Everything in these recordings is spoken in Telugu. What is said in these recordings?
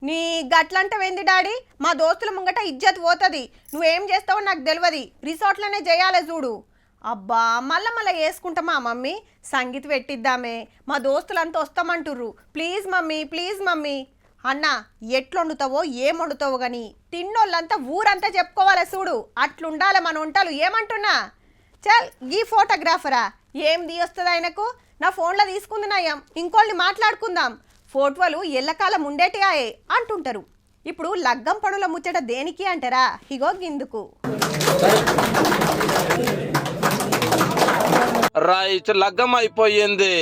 నీ గట్లంటవేంది డాడీ? మా దోస్తుల ముంగట ఇజ్జత్ పోతుంది. నువ్వేం చేస్తావో నాకు తెలియదు. రిసార్ట్లోనే చేయాలి చూడు. అబ్బా మళ్ళా మళ్ళీ వేసుకుంటామా మమ్మీ? సంగీత్ పెట్టిద్దామే, మా దోస్తులంతా వస్తామంటుర్రు. Please mummy, please mummy. అన్న ఎట్లొండుతావో ఏం వండుతావో కానీ తిన్నోళ్ళంతా ఊరంతా చెప్పుకోవాలి చూడు. అట్లుండాలి మన వంటలు. ఏమంటున్నా? చల్ ఈ ఫోటోగ్రాఫరా ఏం తీయొస్తుంది ఆయనకు? నా ఫోన్లో తీసుకుంది నయం, ఇంకోళ్ళని మాట్లాడుకుందాం. ఫోటోలు ఎల్లకాలం ఉండేటియాయే అంటుంటారు. ఇప్పుడు లగ్గం పనుల ముచ్చట దేనికి అంటారా? ఇగో గిందుకు. రైట్, లగ్గం అయిపోయింది.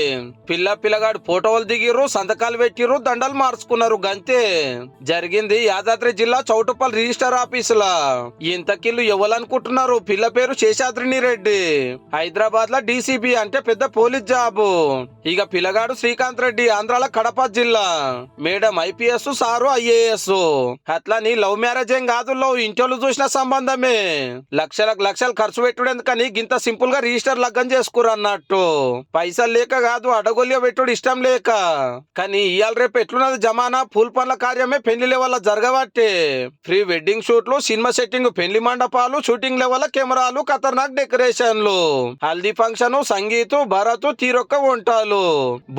పిల్లగాడు ఫోటోలు దిగిర్రు, సంతకాలు పెట్టిర్రు, దండలు మార్చుకున్నారు. గంతే జరిగింది. యాదాద్రి జిల్లా చౌటుప్పల్ రిజిస్టర్ ఆఫీసులా. ఇంతకిల్లు ఎవరనుకుంటున్నారు? పిల్ల పేరు శేషాద్రిని రెడ్డి. హైదరాబాద్ లో డీసీపీ అంటే పెద్ద పోలీస్ జాబు. ఇక పిల్లగాడు శ్రీకాంత్ రెడ్డి, ఆంధ్రాలో కడప జిల్లా. Madam IPS, sir IAS. అట్లా నీ లవ్ మ్యారేజ్ ఏం కాదు, లవ్ ఇంటోళ్ళు చూసిన సంబంధమే. లక్షలు ఖర్చు పెట్టుడెందుకని గింత సింపుల్ గా రిజిస్టర్ లగ్గం చేసుకున్నారు అన్నట్టు. పైసలు లేక కాదు, అడగొల్య పెట్టుడు ఇష్టం లేక. కానీ ఇవాళ రేపు ఎట్లున్నది జమానా? పూల్ పనుల కార్యమే పెళ్లి లెవెల్ జరగబట్టే. ప్రీ వెడ్డింగ్ షూట్లు, సినిమా సెట్టింగ్, పెళ్లి మండపాలు, షూటింగ్ లెవెల్ కెమెరాలు, ఖతర్నాక్ డెకరేషన్లు, హల్దీ ఫంక్షన్, సంగీతు, భరత్, తీరొక్క వంటలు.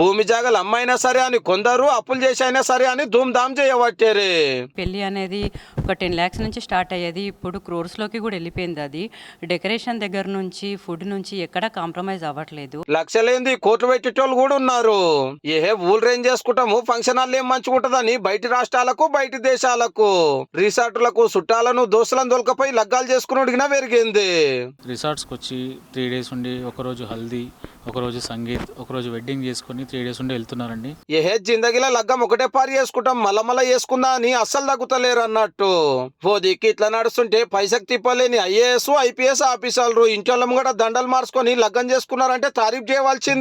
భూమి జాగలు అమ్మైనా సరే అని కొందరు, అప్పులు చేసి అయినా సరే అని ధూమ్ ధామ్ చేయబట్టారే. పెళ్లి అనేది ఒక 10 lakhs నుంచి స్టార్ట్ అయ్యేది, ఇప్పుడు crores లోకి కూడా వెళ్ళిపోయింది. అది డెకరేషన్ దగ్గర నుంచి, ఫుడ్ నుంచి ఎక్కడ కాంప్రమైజ్ అవ్వట్లేదు. లక్షలేంది కోట్లు పెట్టేటోళ్ళు కూడా ఉన్నారు. ఊళ్ళు రేంజ్ చేసుకుంటాము, ఫంక్షన్ హాల్ ఏం మంచుకుంటదని బయటి రాష్ట్రాలకు, బయటి దేశాలకు, రిసార్టులకు చుట్టాలను, దోస్తులను దొలకపోయి లగ్గాలు చేసుకున్నడిగినా పెరిగింది. రిసార్ట్స్కి వచ్చి 3 days ఉండి, ఒకరోజు హల్దీ, ఒకరోజు సంగీత్, ఒకరోజు వెడ్డింగ్ చేసుకుని 3 days ఉండి వెళ్తున్నారండి. జిందగీలో లగ్గం ఒకటే పారి చేసుకుంటాం, మళ్ళా చేసుకుందా అని అస్సలు తగ్గుతలేరు అన్నట్టు. ఓ దిక్కు ఇట్లా నడుస్తుంటే పైసకు తిప్పలేని ఐఏఎస్, ఐపీఎస్ ఆఫీసర్లు ఇంట్లో కూడా దండలు మార్చుకొని లగ్గం చేసుకున్నారంటే తారీఫ్ చేయవలసింది.